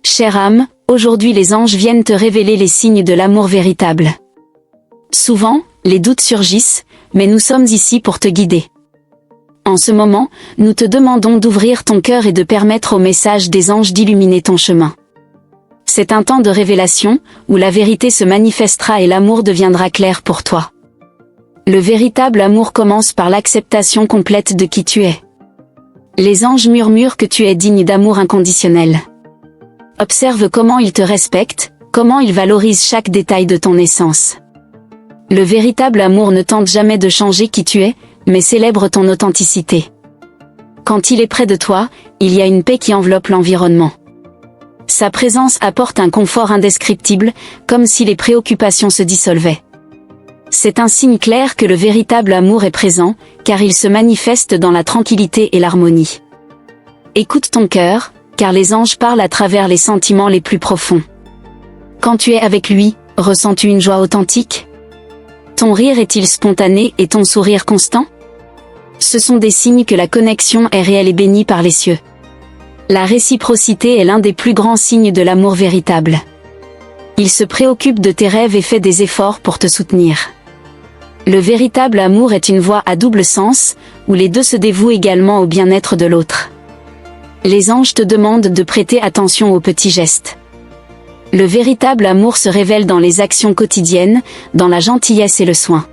Chère âme, aujourd'hui les anges viennent te révéler les signes de l'amour véritable. Souvent, les doutes surgissent, mais nous sommes ici pour te guider. En ce moment, nous te demandons d'ouvrir ton cœur et de permettre au message des anges d'illuminer ton chemin. C'est un temps de révélation, où la vérité se manifestera et l'amour deviendra clair pour toi. Le véritable amour commence par l'acceptation complète de qui tu es. Les anges murmurent que tu es digne d'amour inconditionnel. Observe comment ils te respectent, comment ils valorisent chaque détail de ton essence. Le véritable amour ne tente jamais de changer qui tu es, mais célèbre ton authenticité. Quand il est près de toi, il y a une paix qui enveloppe l'environnement. Sa présence apporte un confort indescriptible, comme si les préoccupations se dissolvaient. C'est un signe clair que le véritable amour est présent, car il se manifeste dans la tranquillité et l'harmonie. Écoute ton cœur, car les anges parlent à travers les sentiments les plus profonds. Quand tu es avec lui, ressens-tu une joie authentique? Ton rire est-il spontané et ton sourire constant? Ce sont des signes que la connexion est réelle et bénie par les cieux. La réciprocité est l'un des plus grands signes de l'amour véritable. Il se préoccupe de tes rêves et fait des efforts pour te soutenir. Le véritable amour est une voie à double sens, où les deux se dévouent également au bien-être de l'autre. Les anges te demandent de prêter attention aux petits gestes. Le véritable amour se révèle dans les actions quotidiennes, dans la gentillesse et le soin.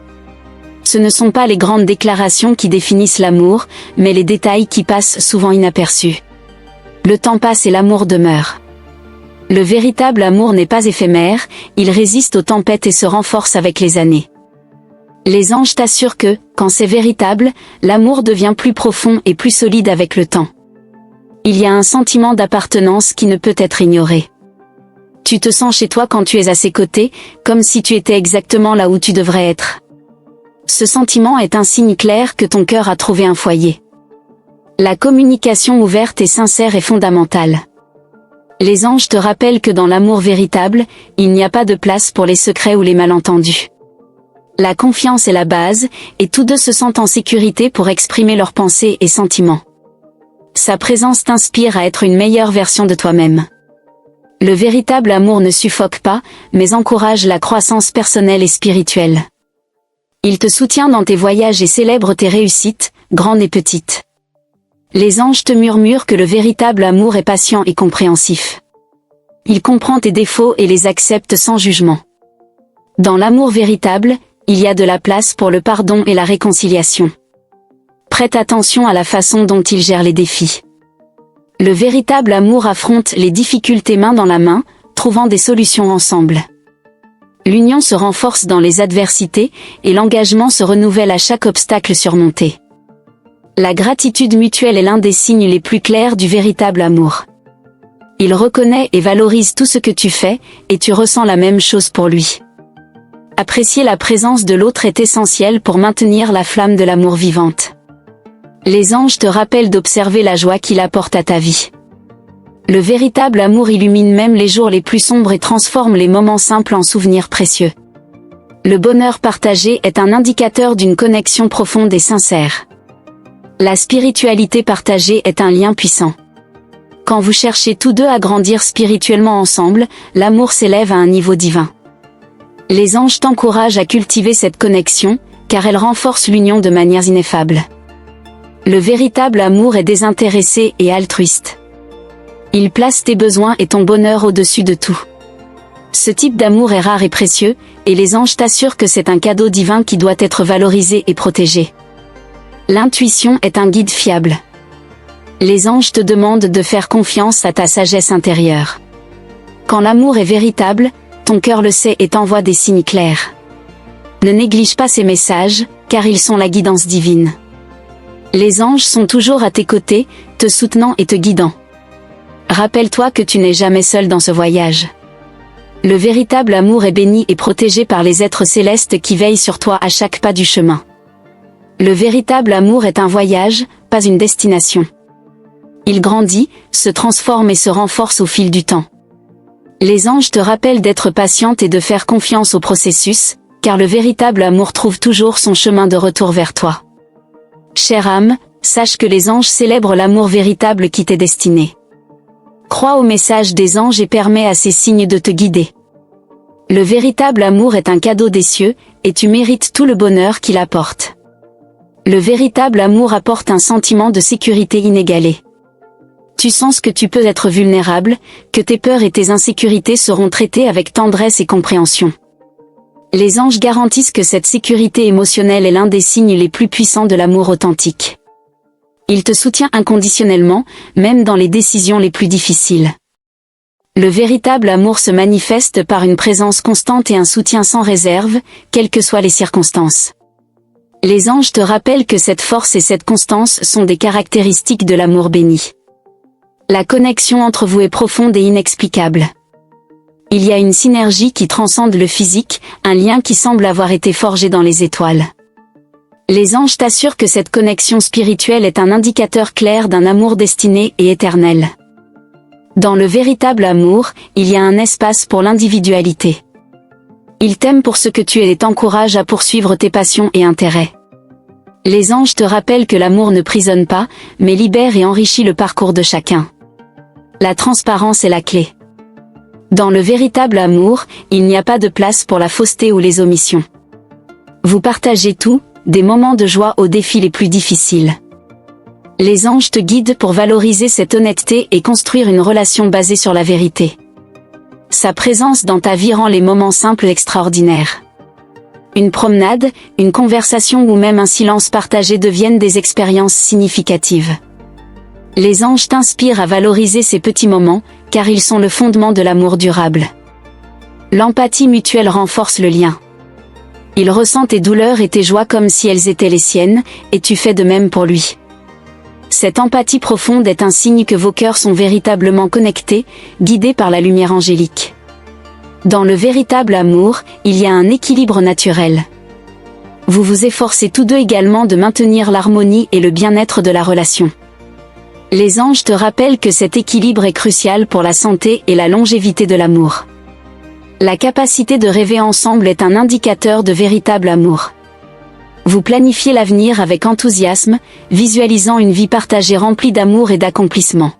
Ce ne sont pas les grandes déclarations qui définissent l'amour, mais les détails qui passent souvent inaperçus. Le temps passe et l'amour demeure. Le véritable amour n'est pas éphémère, il résiste aux tempêtes et se renforce avec les années. Les anges t'assurent que, quand c'est véritable, l'amour devient plus profond et plus solide avec le temps. Il y a un sentiment d'appartenance qui ne peut être ignoré. Tu te sens chez toi quand tu es à ses côtés, comme si tu étais exactement là où tu devrais être. Ce sentiment est un signe clair que ton cœur a trouvé un foyer. La communication ouverte et sincère est fondamentale. Les anges te rappellent que dans l'amour véritable, il n'y a pas de place pour les secrets ou les malentendus. La confiance est la base, et tous deux se sentent en sécurité pour exprimer leurs pensées et sentiments. Sa présence t'inspire à être une meilleure version de toi-même. Le véritable amour ne suffoque pas, mais encourage la croissance personnelle et spirituelle. Il te soutient dans tes voyages et célèbre tes réussites, grandes et petites. Les anges te murmurent que le véritable amour est patient et compréhensif. Il comprend tes défauts et les accepte sans jugement. Dans l'amour véritable, il y a de la place pour le pardon et la réconciliation. Prête attention à la façon dont il gère les défis. Le véritable amour affronte les difficultés main dans la main, trouvant des solutions ensemble. L'union se renforce dans les adversités, et l'engagement se renouvelle à chaque obstacle surmonté. La gratitude mutuelle est l'un des signes les plus clairs du véritable amour. Il reconnaît et valorise tout ce que tu fais, et tu ressens la même chose pour lui. Apprécier la présence de l'autre est essentiel pour maintenir la flamme de l'amour vivante. Les anges te rappellent d'observer la joie qu'il apporte à ta vie. Le véritable amour illumine même les jours les plus sombres et transforme les moments simples en souvenirs précieux. Le bonheur partagé est un indicateur d'une connexion profonde et sincère. La spiritualité partagée est un lien puissant. Quand vous cherchez tous deux à grandir spirituellement ensemble, l'amour s'élève à un niveau divin. Les anges t'encouragent à cultiver cette connexion, car elle renforce l'union de manière ineffable. Le véritable amour est désintéressé et altruiste. Il place tes besoins et ton bonheur au-dessus de tout. Ce type d'amour est rare et précieux, et les anges t'assurent que c'est un cadeau divin qui doit être valorisé et protégé. L'intuition est un guide fiable. Les anges te demandent de faire confiance à ta sagesse intérieure. Quand l'amour est véritable, ton cœur le sait et t'envoie des signes clairs. Ne néglige pas ces messages, car ils sont la guidance divine. Les anges sont toujours à tes côtés, te soutenant et te guidant. Rappelle-toi que tu n'es jamais seul dans ce voyage. Le véritable amour est béni et protégé par les êtres célestes qui veillent sur toi à chaque pas du chemin. Le véritable amour est un voyage, pas une destination. Il grandit, se transforme et se renforce au fil du temps. Les anges te rappellent d'être patiente et de faire confiance au processus, car le véritable amour trouve toujours son chemin de retour vers toi. Chère âme, sache que les anges célèbrent l'amour véritable qui t'est destiné. Crois au message des anges et permets à ces signes de te guider. Le véritable amour est un cadeau des cieux, et tu mérites tout le bonheur qu'il apporte. Le véritable amour apporte un sentiment de sécurité inégalé. Tu sens que tu peux être vulnérable, que tes peurs et tes insécurités seront traitées avec tendresse et compréhension. Les anges garantissent que cette sécurité émotionnelle est l'un des signes les plus puissants de l'amour authentique. Il te soutient inconditionnellement, même dans les décisions les plus difficiles. Le véritable amour se manifeste par une présence constante et un soutien sans réserve, quelles que soient les circonstances. Les anges te rappellent que cette force et cette constance sont des caractéristiques de l'amour béni. La connexion entre vous est profonde et inexplicable. Il y a une synergie qui transcende le physique, un lien qui semble avoir été forgé dans les étoiles. Les anges t'assurent que cette connexion spirituelle est un indicateur clair d'un amour destiné et éternel. Dans le véritable amour, il y a un espace pour l'individualité. Ils t'aiment pour ce que tu es et t'encouragent à poursuivre tes passions et intérêts. Les anges te rappellent que l'amour ne prisonne pas, mais libère et enrichit le parcours de chacun. La transparence est la clé. Dans le véritable amour, il n'y a pas de place pour la fausseté ou les omissions. Vous partagez tout, des moments de joie aux défis les plus difficiles. Les anges te guident pour valoriser cette honnêteté et construire une relation basée sur la vérité. Sa présence dans ta vie rend les moments simples extraordinaires. Une promenade, une conversation ou même un silence partagé deviennent des expériences significatives. Les anges t'inspirent à valoriser ces petits moments, car ils sont le fondement de l'amour durable. L'empathie mutuelle renforce le lien. Il ressent tes douleurs et tes joies comme si elles étaient les siennes, et tu fais de même pour lui. Cette empathie profonde est un signe que vos cœurs sont véritablement connectés, guidés par la lumière angélique. Dans le véritable amour, il y a un équilibre naturel. Vous vous efforcez tous deux également de maintenir l'harmonie et le bien-être de la relation. Les anges te rappellent que cet équilibre est crucial pour la santé et la longévité de l'amour. La capacité de rêver ensemble est un indicateur de véritable amour. Vous planifiez l'avenir avec enthousiasme, visualisant une vie partagée remplie d'amour et d'accomplissement.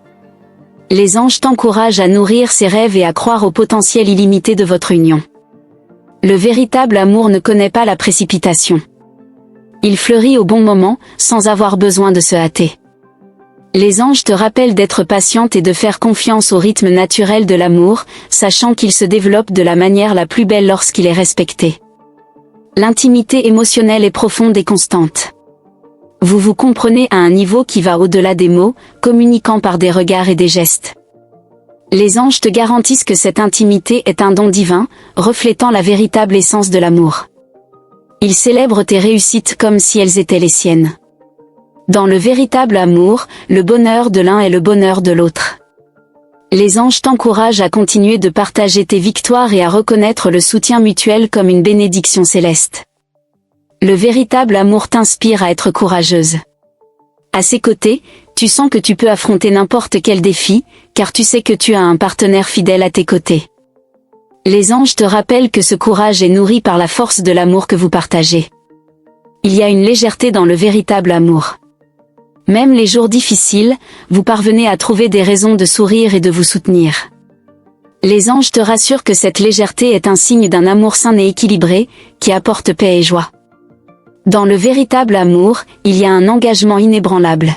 Les anges t'encouragent à nourrir ces rêves et à croire au potentiel illimité de votre union. Le véritable amour ne connaît pas la précipitation. Il fleurit au bon moment, sans avoir besoin de se hâter. Les anges te rappellent d'être patiente et de faire confiance au rythme naturel de l'amour, sachant qu'il se développe de la manière la plus belle lorsqu'il est respecté. L'intimité émotionnelle est profonde et constante. Vous vous comprenez à un niveau qui va au-delà des mots, communiquant par des regards et des gestes. Les anges te garantissent que cette intimité est un don divin, reflétant la véritable essence de l'amour. Ils célèbrent tes réussites comme si elles étaient les siennes. Dans le véritable amour, le bonheur de l'un est le bonheur de l'autre. Les anges t'encouragent à continuer de partager tes victoires et à reconnaître le soutien mutuel comme une bénédiction céleste. Le véritable amour t'inspire à être courageuse. À ses côtés, tu sens que tu peux affronter n'importe quel défi, car tu sais que tu as un partenaire fidèle à tes côtés. Les anges te rappellent que ce courage est nourri par la force de l'amour que vous partagez. Il y a une légèreté dans le véritable amour. Même les jours difficiles, vous parvenez à trouver des raisons de sourire et de vous soutenir. Les anges te rassurent que cette légèreté est un signe d'un amour sain et équilibré, qui apporte paix et joie. Dans le véritable amour, il y a un engagement inébranlable.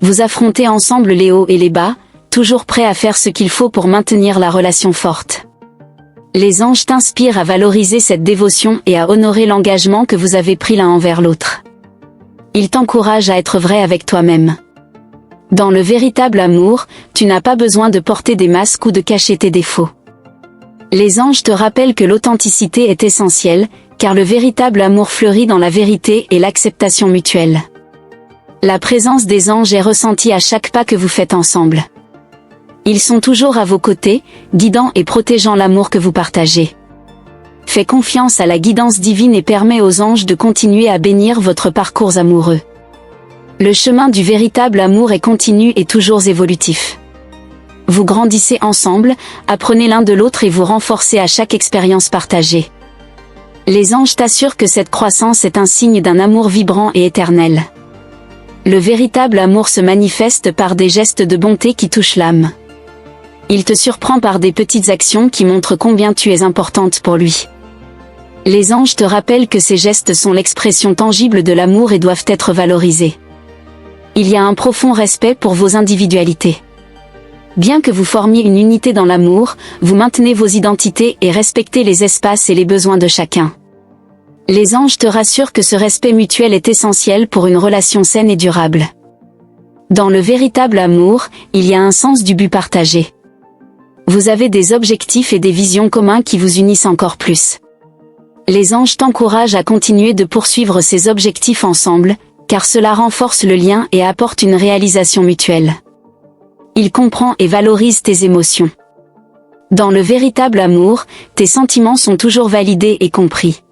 Vous affrontez ensemble les hauts et les bas, toujours prêts à faire ce qu'il faut pour maintenir la relation forte. Les anges t'inspirent à valoriser cette dévotion et à honorer l'engagement que vous avez pris l'un envers l'autre. Ils t'encouragent à être vrai avec toi-même. Dans le véritable amour, tu n'as pas besoin de porter des masques ou de cacher tes défauts. Les anges te rappellent que l'authenticité est essentielle, car le véritable amour fleurit dans la vérité et l'acceptation mutuelle. La présence des anges est ressentie à chaque pas que vous faites ensemble. Ils sont toujours à vos côtés, guidant et protégeant l'amour que vous partagez. Fais confiance à la guidance divine et permets aux anges de continuer à bénir votre parcours amoureux. Le chemin du véritable amour est continu et toujours évolutif. Vous grandissez ensemble, apprenez l'un de l'autre et vous renforcez à chaque expérience partagée. Les anges t'assurent que cette croissance est un signe d'un amour vibrant et éternel. Le véritable amour se manifeste par des gestes de bonté qui touchent l'âme. Il te surprend par des petites actions qui montrent combien tu es importante pour lui. Les anges te rappellent que ces gestes sont l'expression tangible de l'amour et doivent être valorisés. Il y a un profond respect pour vos individualités. Bien que vous formiez une unité dans l'amour, vous maintenez vos identités et respectez les espaces et les besoins de chacun. Les anges te rassurent que ce respect mutuel est essentiel pour une relation saine et durable. Dans le véritable amour, il y a un sens du but partagé. Vous avez des objectifs et des visions communs qui vous unissent encore plus. Les anges t'encouragent à continuer de poursuivre ces objectifs ensemble, car cela renforce le lien et apporte une réalisation mutuelle. Il comprend et valorise tes émotions. Dans le véritable amour, tes sentiments sont toujours validés et compris.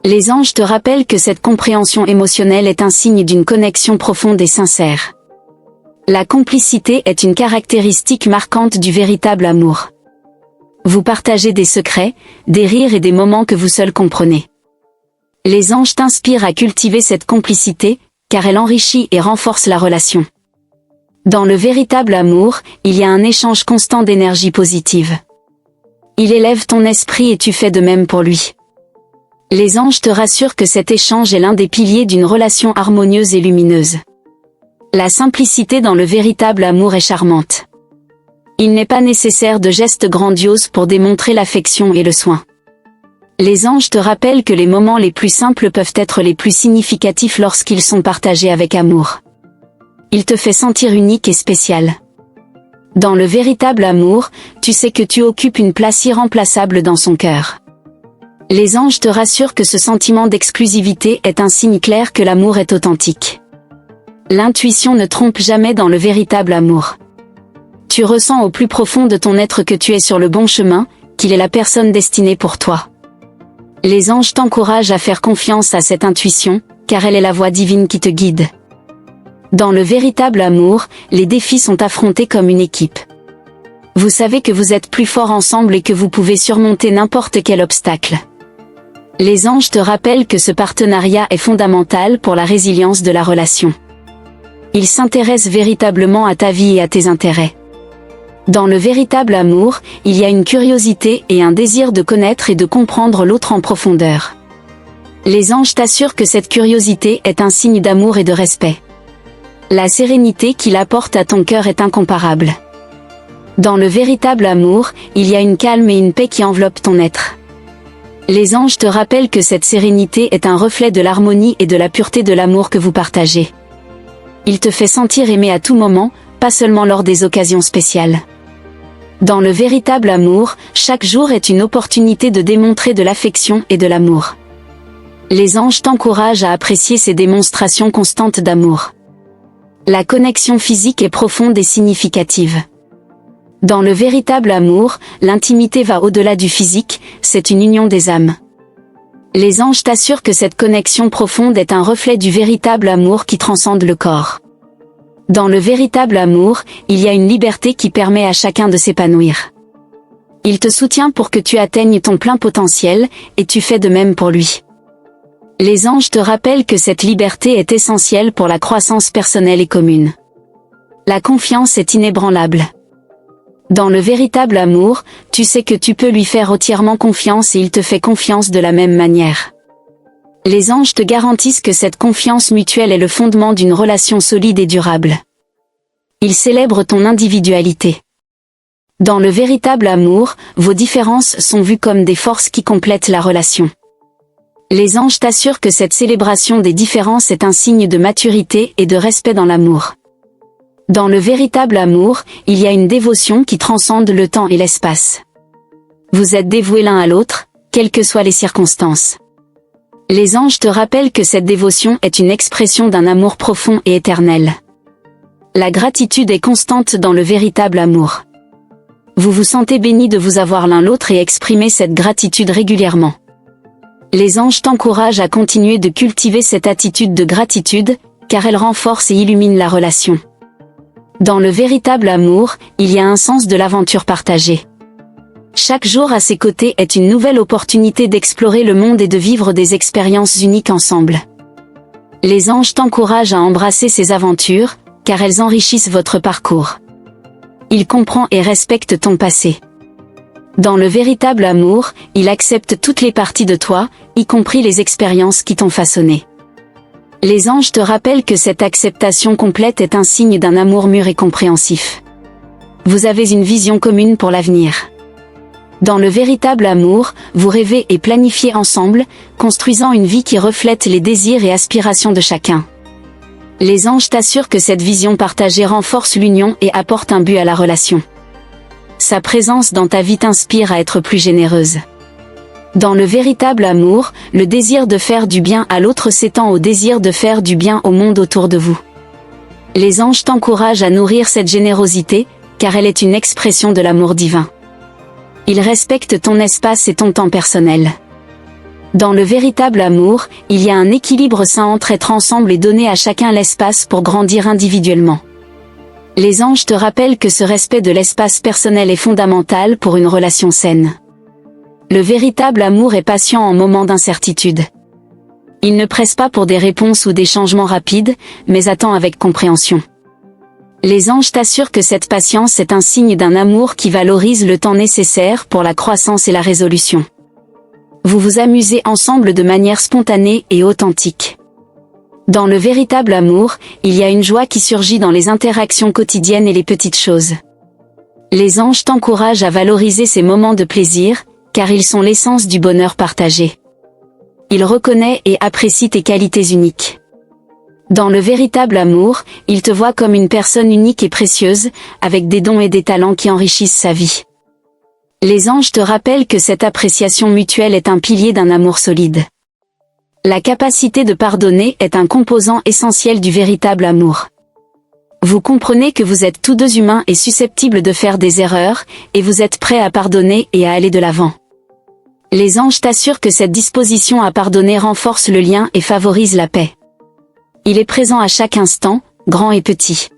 Les anges te rappellent que cette compréhension émotionnelle est un signe d'une connexion profonde et sincère. La complicité est une caractéristique marquante du véritable amour. Vous partagez des secrets, des rires et des moments que vous seuls comprenez. Les anges t'inspirent à cultiver cette complicité, car elle enrichit et renforce la relation. Dans le véritable amour, il y a un échange constant d'énergie positive. Il élève ton esprit et tu fais de même pour lui. Les anges te rassurent que cet échange est l'un des piliers d'une relation harmonieuse et lumineuse. La simplicité dans le véritable amour est charmante. Il n'est pas nécessaire de gestes grandioses pour démontrer l'affection et le soin. Les anges te rappellent que les moments les plus simples peuvent être les plus significatifs lorsqu'ils sont partagés avec amour. Il te fait sentir unique et spécial. Dans le véritable amour, tu sais que tu occupes une place irremplaçable dans son cœur. Les anges te rassurent que ce sentiment d'exclusivité est un signe clair que l'amour est authentique. L'intuition ne trompe jamais dans le véritable amour. Tu ressens au plus profond de ton être que tu es sur le bon chemin, qu'il est la personne destinée pour toi. Les anges t'encouragent à faire confiance à cette intuition, car elle est la voix divine qui te guide. Dans le véritable amour, les défis sont affrontés comme une équipe. Vous savez que vous êtes plus forts ensemble et que vous pouvez surmonter n'importe quel obstacle. Les anges te rappellent que ce partenariat est fondamental pour la résilience de la relation. Ils s'intéressent véritablement à ta vie et à tes intérêts. Dans le véritable amour, il y a une curiosité et un désir de connaître et de comprendre l'autre en profondeur. Les anges t'assurent que cette curiosité est un signe d'amour et de respect. La sérénité qu'il apporte à ton cœur est incomparable. Dans le véritable amour, il y a une calme et une paix qui enveloppent ton être. Les anges te rappellent que cette sérénité est un reflet de l'harmonie et de la pureté de l'amour que vous partagez. Il te fait sentir aimé à tout moment, pas seulement lors des occasions spéciales. Dans le véritable amour, chaque jour est une opportunité de démontrer de l'affection et de l'amour. Les anges t'encouragent à apprécier ces démonstrations constantes d'amour. La connexion physique est profonde et significative. Dans le véritable amour, l'intimité va au-delà du physique, c'est une union des âmes. Les anges t'assurent que cette connexion profonde est un reflet du véritable amour qui transcende le corps. Dans le véritable amour, il y a une liberté qui permet à chacun de s'épanouir. Il te soutient pour que tu atteignes ton plein potentiel, et tu fais de même pour lui. Les anges te rappellent que cette liberté est essentielle pour la croissance personnelle et commune. La confiance est inébranlable. Dans le véritable amour, tu sais que tu peux lui faire entièrement confiance et il te fait confiance de la même manière. Les anges te garantissent que cette confiance mutuelle est le fondement d'une relation solide et durable. Ils célèbrent ton individualité. Dans le véritable amour, vos différences sont vues comme des forces qui complètent la relation. Les anges t'assurent que cette célébration des différences est un signe de maturité et de respect dans l'amour. Dans le véritable amour, il y a une dévotion qui transcende le temps et l'espace. Vous êtes dévoués l'un à l'autre, quelles que soient les circonstances. Les anges te rappellent que cette dévotion est une expression d'un amour profond et éternel. La gratitude est constante dans le véritable amour. Vous vous sentez bénis de vous avoir l'un l'autre et exprimez cette gratitude régulièrement. Les anges t'encouragent à continuer de cultiver cette attitude de gratitude, car elle renforce et illumine la relation. Dans le véritable amour, il y a un sens de l'aventure partagée. Chaque jour à ses côtés est une nouvelle opportunité d'explorer le monde et de vivre des expériences uniques ensemble. Les anges t'encouragent à embrasser ces aventures, car elles enrichissent votre parcours. il comprend et respecte ton passé. Dans le véritable amour, il accepte toutes les parties de toi, y compris les expériences qui t'ont façonné. Les anges te rappellent que cette acceptation complète est un signe d'un amour mûr et compréhensif. Vous avez une vision commune pour l'avenir. Dans le véritable amour, vous rêvez et planifiez ensemble, construisant une vie qui reflète les désirs et aspirations de chacun. Les anges t'assurent que cette vision partagée renforce l'union et apporte un but à la relation. Sa présence dans ta vie t'inspire à être plus généreuse. Dans le véritable amour, le désir de faire du bien à l'autre s'étend au désir de faire du bien au monde autour de vous. Les anges t'encouragent à nourrir cette générosité, car elle est une expression de l'amour divin. Ils respectent ton espace et ton temps personnel. Dans le véritable amour, il y a un équilibre sain entre être ensemble et donner à chacun l'espace pour grandir individuellement. Les anges te rappellent que ce respect de l'espace personnel est fondamental pour une relation saine. Le véritable amour est patient en moments d'incertitude. Il ne presse pas pour des réponses ou des changements rapides, mais attend avec compréhension. Les anges t'assurent que cette patience est un signe d'un amour qui valorise le temps nécessaire pour la croissance et la résolution. Vous vous amusez ensemble de manière spontanée et authentique. Dans le véritable amour, il y a une joie qui surgit dans les interactions quotidiennes et les petites choses. Les anges t'encouragent à valoriser ces moments de plaisir, car ils sont l'essence du bonheur partagé. Il reconnaît et apprécie tes qualités uniques. Dans le véritable amour, il te voit comme une personne unique et précieuse, avec des dons et des talents qui enrichissent sa vie. Les anges te rappellent que cette appréciation mutuelle est un pilier d'un amour solide. La capacité de pardonner est un composant essentiel du véritable amour. Vous comprenez que vous êtes tous deux humains et susceptibles de faire des erreurs, et vous êtes prêts à pardonner et à aller de l'avant. Les anges t'assurent que cette disposition à pardonner renforce le lien et favorise la paix. Il est présent à chaque instant, grand et petit.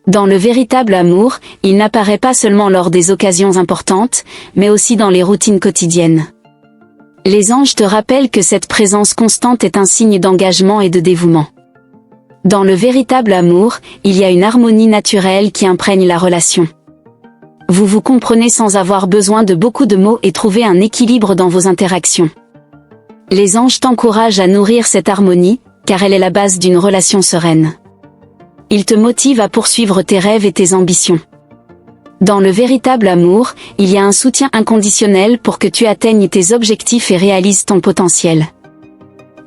Dans le véritable amour, il n'apparaît pas seulement lors des occasions importantes, mais aussi dans les routines quotidiennes. Les anges te rappellent que cette présence constante est un signe d'engagement et de dévouement. Dans le véritable amour, il y a une harmonie naturelle qui imprègne la relation. Vous vous comprenez sans avoir besoin de beaucoup de mots et trouvez un équilibre dans vos interactions. Les anges t'encouragent à nourrir cette harmonie, car elle est la base d'une relation sereine. Ils te motivent à poursuivre tes rêves et tes ambitions. Dans le véritable amour, il y a un soutien inconditionnel pour que tu atteignes tes objectifs et réalises ton potentiel.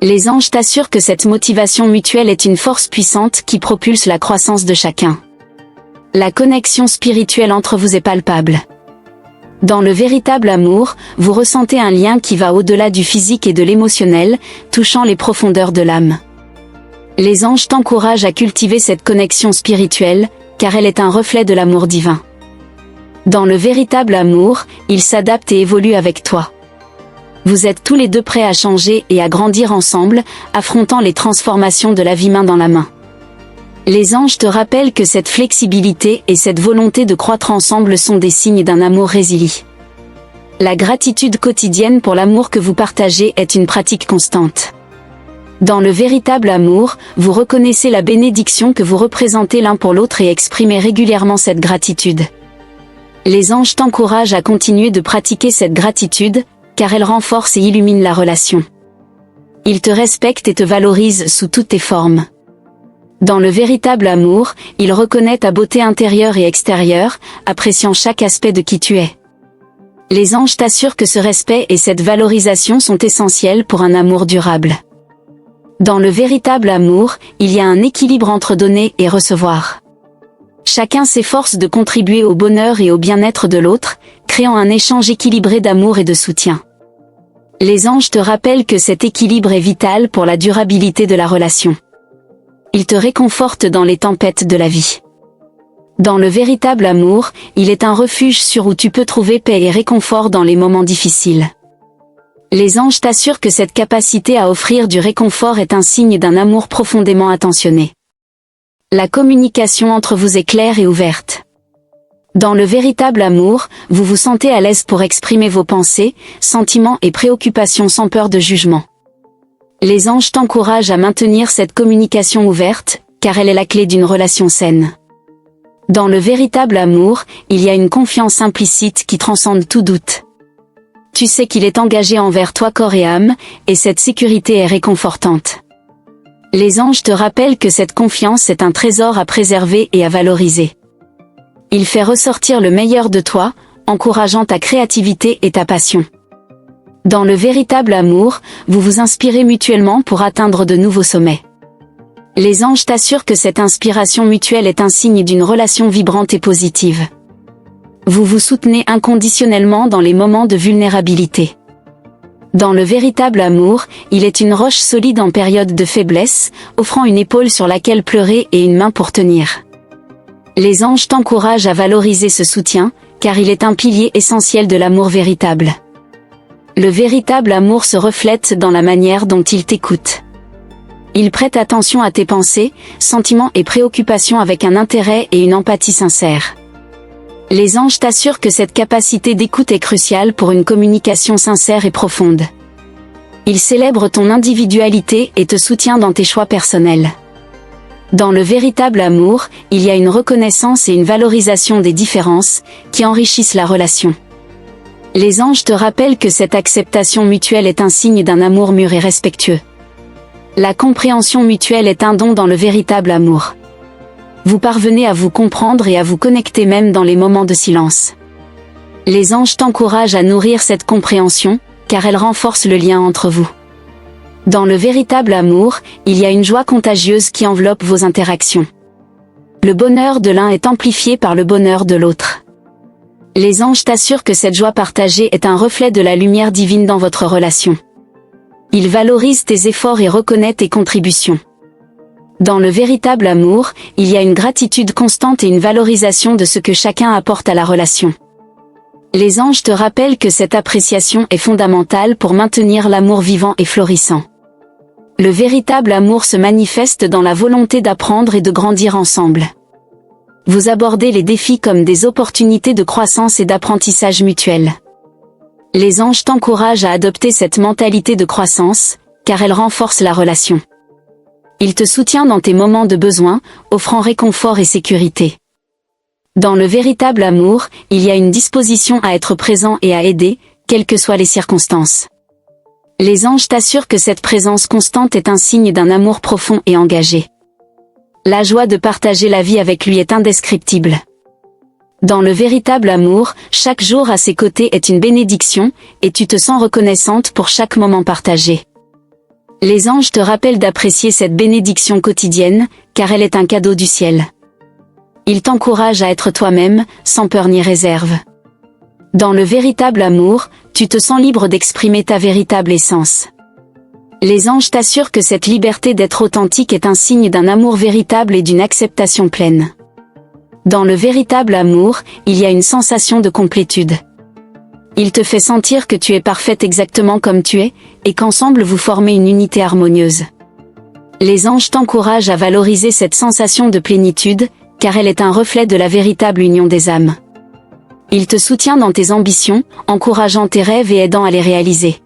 Les anges t'assurent que cette motivation mutuelle est une force puissante qui propulse la croissance de chacun. La connexion spirituelle entre vous est palpable. Dans le véritable amour, vous ressentez un lien qui va au-delà du physique et de l'émotionnel, touchant les profondeurs de l'âme. Les anges t'encouragent à cultiver cette connexion spirituelle, car elle est un reflet de l'amour divin. Dans le véritable amour, il s'adapte et évolue avec toi. Vous êtes tous les deux prêts à changer et à grandir ensemble, affrontant les transformations de la vie main dans la main. Les anges te rappellent que cette flexibilité et cette volonté de croître ensemble sont des signes d'un amour résilient. La gratitude quotidienne pour l'amour que vous partagez est une pratique constante. Dans le véritable amour, vous reconnaissez la bénédiction que vous représentez l'un pour l'autre et exprimez régulièrement cette gratitude. Les anges t'encouragent à continuer de pratiquer cette gratitude, car elle renforce et illumine la relation. Ils te respectent et te valorisent sous toutes tes formes. Dans le véritable amour, il reconnaît ta beauté intérieure et extérieure, appréciant chaque aspect de qui tu es. Les anges t'assurent que ce respect et cette valorisation sont essentiels pour un amour durable. Dans le véritable amour, il y a un équilibre entre donner et recevoir. Chacun s'efforce de contribuer au bonheur et au bien-être de l'autre, créant un échange équilibré d'amour et de soutien. Les anges te rappellent que cet équilibre est vital pour la durabilité de la relation. Ils te réconfortent dans les tempêtes de la vie. Dans le véritable amour, il est un refuge sûr où tu peux trouver paix et réconfort dans les moments difficiles. Les anges t'assurent que cette capacité à offrir du réconfort est un signe d'un amour profondément attentionné. La communication entre vous est claire et ouverte. Dans le véritable amour, vous vous sentez à l'aise pour exprimer vos pensées, sentiments et préoccupations sans peur de jugement. Les anges t'encouragent à maintenir cette communication ouverte, car elle est la clé d'une relation saine. Dans le véritable amour, il y a une confiance implicite qui transcende tout doute. Tu sais qu'il est engagé envers toi corps et âme, et cette sécurité est réconfortante. Les anges te rappellent que cette confiance est un trésor à préserver et à valoriser. Il fait ressortir le meilleur de toi, encourageant ta créativité et ta passion. Dans le véritable amour, vous vous inspirez mutuellement pour atteindre de nouveaux sommets. Les anges t'assurent que cette inspiration mutuelle est un signe d'une relation vibrante et positive. Vous vous soutenez inconditionnellement dans les moments de vulnérabilité. Dans le véritable amour, il est une roche solide en période de faiblesse, offrant une épaule sur laquelle pleurer et une main pour tenir. Les anges t'encouragent à valoriser ce soutien, car il est un pilier essentiel de l'amour véritable. Le véritable amour se reflète dans la manière dont il t'écoute. Il prête attention à tes pensées, sentiments et préoccupations avec un intérêt et une empathie sincères. Les anges t'assurent que cette capacité d'écoute est cruciale pour une communication sincère et profonde. Ils célèbrent ton individualité et te soutiennent dans tes choix personnels. Dans le véritable amour, il y a une reconnaissance et une valorisation des différences, qui enrichissent la relation. Les anges te rappellent que cette acceptation mutuelle est un signe d'un amour mûr et respectueux. La compréhension mutuelle est un don dans le véritable amour. Vous parvenez à vous comprendre et à vous connecter même dans les moments de silence. Les anges t'encouragent à nourrir cette compréhension, car elle renforce le lien entre vous. Dans le véritable amour, il y a une joie contagieuse qui enveloppe vos interactions. Le bonheur de l'un est amplifié par le bonheur de l'autre. Les anges t'assurent que cette joie partagée est un reflet de la lumière divine dans votre relation. Ils valorisent tes efforts et reconnaissent tes contributions. Dans le véritable amour, il y a une gratitude constante et une valorisation de ce que chacun apporte à la relation. Les anges te rappellent que cette appréciation est fondamentale pour maintenir l'amour vivant et florissant. Le véritable amour se manifeste dans la volonté d'apprendre et de grandir ensemble. Vous abordez les défis comme des opportunités de croissance et d'apprentissage mutuel. Les anges t'encouragent à adopter cette mentalité de croissance, car elle renforce la relation. Il te soutient dans tes moments de besoin, offrant réconfort et sécurité. Dans le véritable amour, il y a une disposition à être présent et à aider, quelles que soient les circonstances. Les anges t'assurent que cette présence constante est un signe d'un amour profond et engagé. La joie de partager la vie avec lui est indescriptible. Dans le véritable amour, chaque jour à ses côtés est une bénédiction, et tu te sens reconnaissante pour chaque moment partagé. Les anges te rappellent d'apprécier cette bénédiction quotidienne, car elle est un cadeau du ciel. Ils t'encouragent à être toi-même, sans peur ni réserve. Dans le véritable amour, tu te sens libre d'exprimer ta véritable essence. Les anges t'assurent que cette liberté d'être authentique est un signe d'un amour véritable et d'une acceptation pleine. Dans le véritable amour, il y a une sensation de complétude. Il te fait sentir que tu es parfaite exactement comme tu es, et qu'ensemble vous formez une unité harmonieuse. Les anges t'encouragent à valoriser cette sensation de plénitude, car elle est un reflet de la véritable union des âmes. Il te soutient dans tes ambitions, encourageant tes rêves et aidant à les réaliser.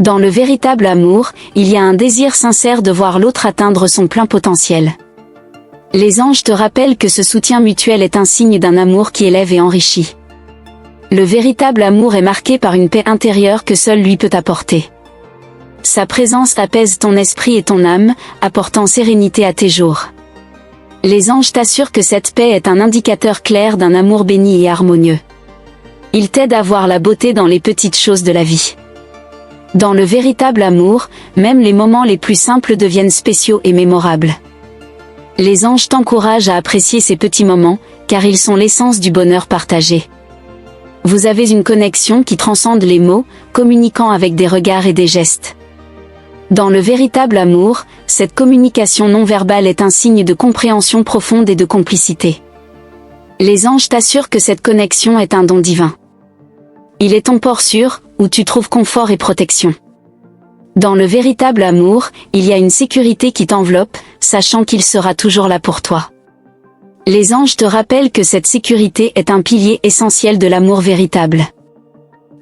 Dans le véritable amour, il y a un désir sincère de voir l'autre atteindre son plein potentiel. Les anges te rappellent que ce soutien mutuel est un signe d'un amour qui élève et enrichit. Le véritable amour est marqué par une paix intérieure que seul lui peut apporter. Sa présence apaise ton esprit et ton âme, apportant sérénité à tes jours. Les anges t'assurent que cette paix est un indicateur clair d'un amour béni et harmonieux. Il t'aide à voir la beauté dans les petites choses de la vie. Dans le véritable amour, même les moments les plus simples deviennent spéciaux et mémorables. Les anges t'encouragent à apprécier ces petits moments, car ils sont l'essence du bonheur partagé. Vous avez une connexion qui transcende les mots, communiquant avec des regards et des gestes. Dans le véritable amour, cette communication non verbale est un signe de compréhension profonde et de complicité. Les anges t'assurent que cette connexion est un don divin. Il est ton port sûr, où tu trouves confort et protection. Dans le véritable amour, il y a une sécurité qui t'enveloppe, sachant qu'il sera toujours là pour toi. Les anges te rappellent que cette sécurité est un pilier essentiel de l'amour véritable.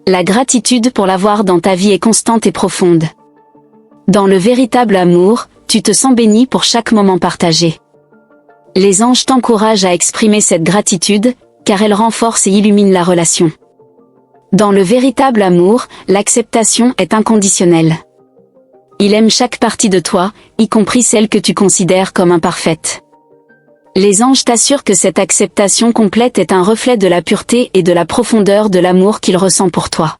La gratitude pour l'avoir dans ta vie est constante et profonde. Dans le véritable amour, tu te sens béni pour chaque moment partagé. Les anges t'encouragent à exprimer cette gratitude, car elle renforce et illumine la relation. Dans le véritable amour, l'acceptation est inconditionnelle. Il aime chaque partie de toi, y compris celle que tu considères comme imparfaite. Les anges t'assurent que cette acceptation complète est un reflet de la pureté et de la profondeur de l'amour qu'il ressent pour toi.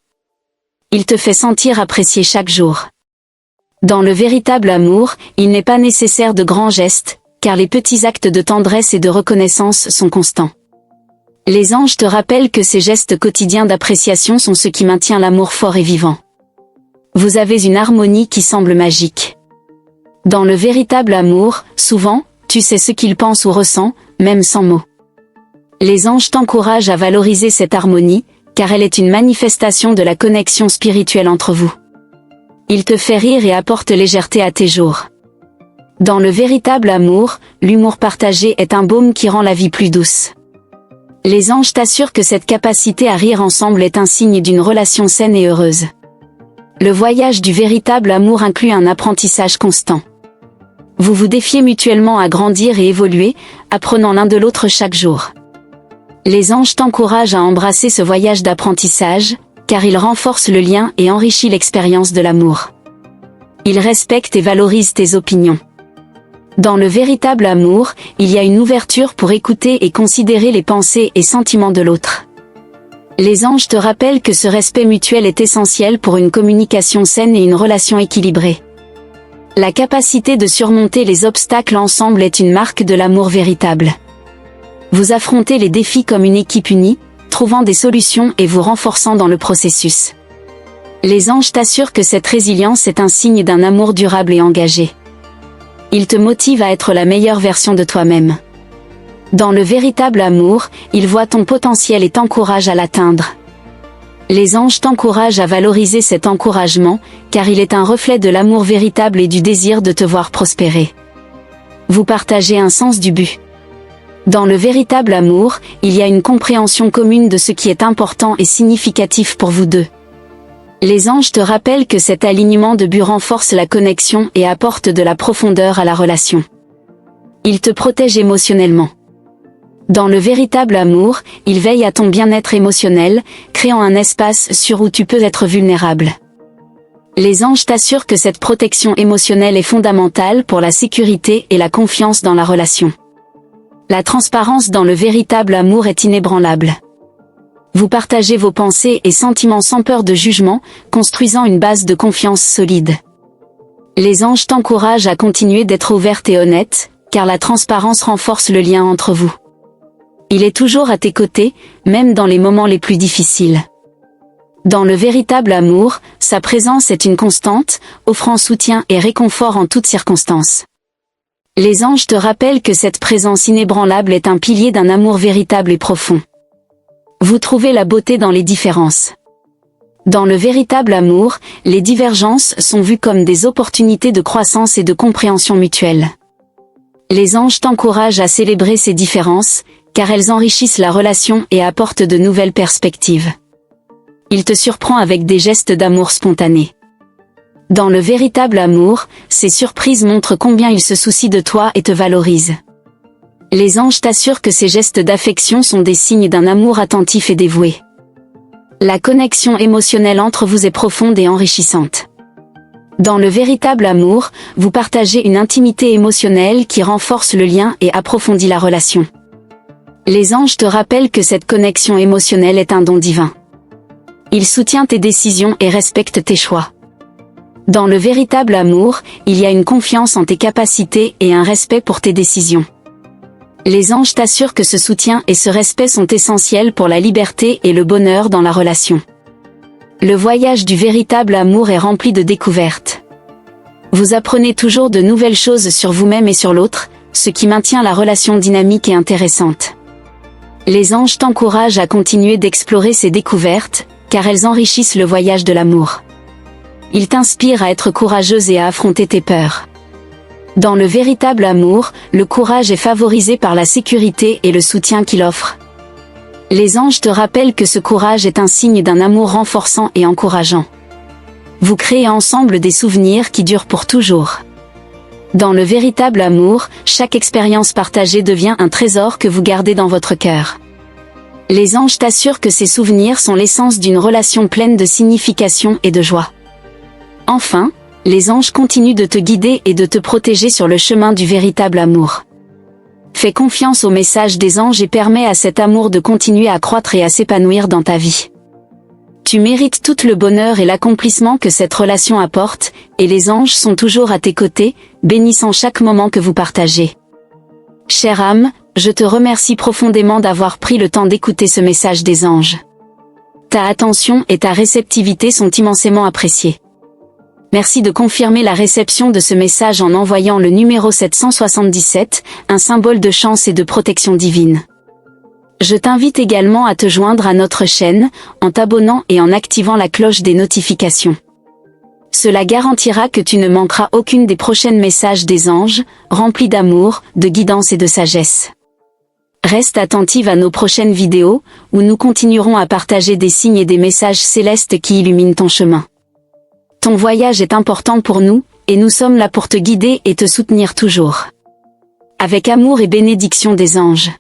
Il te fait sentir apprécié chaque jour. Dans le véritable amour, il n'est pas nécessaire de grands gestes, car les petits actes de tendresse et de reconnaissance sont constants. Les anges te rappellent que ces gestes quotidiens d'appréciation sont ce qui maintient l'amour fort et vivant. Vous avez une harmonie qui semble magique. Dans le véritable amour, souvent, tu sais ce qu'il pense ou ressent, même sans mots. Les anges t'encouragent à valoriser cette harmonie, car elle est une manifestation de la connexion spirituelle entre vous. Il te fait rire et apporte légèreté à tes jours. Dans le véritable amour, l'humour partagé est un baume qui rend la vie plus douce. Les anges t'assurent que cette capacité à rire ensemble est un signe d'une relation saine et heureuse. Le voyage du véritable amour inclut un apprentissage constant. Vous vous défiez mutuellement à grandir et évoluer, apprenant l'un de l'autre chaque jour. Les anges t'encouragent à embrasser ce voyage d'apprentissage, car il renforce le lien et enrichit l'expérience de l'amour. Il respecte et valorise tes opinions. Dans le véritable amour, il y a une ouverture pour écouter et considérer les pensées et sentiments de l'autre. Les anges te rappellent que ce respect mutuel est essentiel pour une communication saine et une relation équilibrée. La capacité de surmonter les obstacles ensemble est une marque de l'amour véritable. Vous affrontez les défis comme une équipe unie, trouvant des solutions et vous renforçant dans le processus. Les anges t'assurent que cette résilience est un signe d'un amour durable et engagé. Ils te motivent à être la meilleure version de toi-même. Dans le véritable amour, ils voient ton potentiel et t'encouragent à l'atteindre. Les anges t'encouragent à valoriser cet encouragement, car il est un reflet de l'amour véritable et du désir de te voir prospérer. Vous partagez un sens du but. Dans le véritable amour, il y a une compréhension commune de ce qui est important et significatif pour vous deux. Les anges te rappellent que cet alignement de but renforce la connexion et apporte de la profondeur à la relation. Ils te protègent émotionnellement. Dans le véritable amour, ils veillent à ton bien-être émotionnel, créant un espace sûr où tu peux être vulnérable. Les anges t'assurent que cette protection émotionnelle est fondamentale pour la sécurité et la confiance dans la relation. La transparence dans le véritable amour est inébranlable. Vous partagez vos pensées et sentiments sans peur de jugement, construisant une base de confiance solide. Les anges t'encouragent à continuer d'être ouverte et honnête, car la transparence renforce le lien entre vous. Il est toujours à tes côtés, même dans les moments les plus difficiles. Dans le véritable amour, sa présence est une constante, offrant soutien et réconfort en toutes circonstances. Les anges te rappellent que cette présence inébranlable est un pilier d'un amour véritable et profond. Vous trouvez la beauté dans les différences. Dans le véritable amour, les divergences sont vues comme des opportunités de croissance et de compréhension mutuelle. Les anges t'encouragent à célébrer ces différences, car elles enrichissent la relation et apportent de nouvelles perspectives. Il te surprend avec des gestes d'amour spontanés. Dans le véritable amour, ces surprises montrent combien il se soucie de toi et te valorise. Les anges t'assurent que ces gestes d'affection sont des signes d'un amour attentif et dévoué. La connexion émotionnelle entre vous est profonde et enrichissante. Dans le véritable amour, vous partagez une intimité émotionnelle qui renforce le lien et approfondit la relation. Les anges te rappellent que cette connexion émotionnelle est un don divin. Il soutient tes décisions et respecte tes choix. Dans le véritable amour, il y a une confiance en tes capacités et un respect pour tes décisions. Les anges t'assurent que ce soutien et ce respect sont essentiels pour la liberté et le bonheur dans la relation. Le voyage du véritable amour est rempli de découvertes. Vous apprenez toujours de nouvelles choses sur vous-même et sur l'autre, ce qui maintient la relation dynamique et intéressante. Les anges t'encouragent à continuer d'explorer ces découvertes, car elles enrichissent le voyage de l'amour. Ils t'inspirent à être courageuse et à affronter tes peurs. Dans le véritable amour, le courage est favorisé par la sécurité et le soutien qu'il offre. Les anges te rappellent que ce courage est un signe d'un amour renforçant et encourageant. Vous créez ensemble des souvenirs qui durent pour toujours. Dans le véritable amour, chaque expérience partagée devient un trésor que vous gardez dans votre cœur. Les anges t'assurent que ces souvenirs sont l'essence d'une relation pleine de signification et de joie. Enfin, les anges continuent de te guider et de te protéger sur le chemin du véritable amour. Fais confiance au message des anges et permets à cet amour de continuer à croître et à s'épanouir dans ta vie. Tu mérites tout le bonheur et l'accomplissement que cette relation apporte, et les anges sont toujours à tes côtés, bénissant chaque moment que vous partagez. Chère âme, je te remercie profondément d'avoir pris le temps d'écouter ce message des anges. Ta attention et ta réceptivité sont immensément appréciées. Merci de confirmer la réception de ce message en envoyant le numéro 777, un symbole de chance et de protection divine. Je t'invite également à te joindre à notre chaîne, en t'abonnant et en activant la cloche des notifications. Cela garantira que tu ne manqueras aucune des prochains messages des anges, remplis d'amour, de guidance et de sagesse. Reste attentive à nos prochaines vidéos, où nous continuerons à partager des signes et des messages célestes qui illuminent ton chemin. Ton voyage est important pour nous, et nous sommes là pour te guider et te soutenir toujours. Avec amour et bénédiction des anges.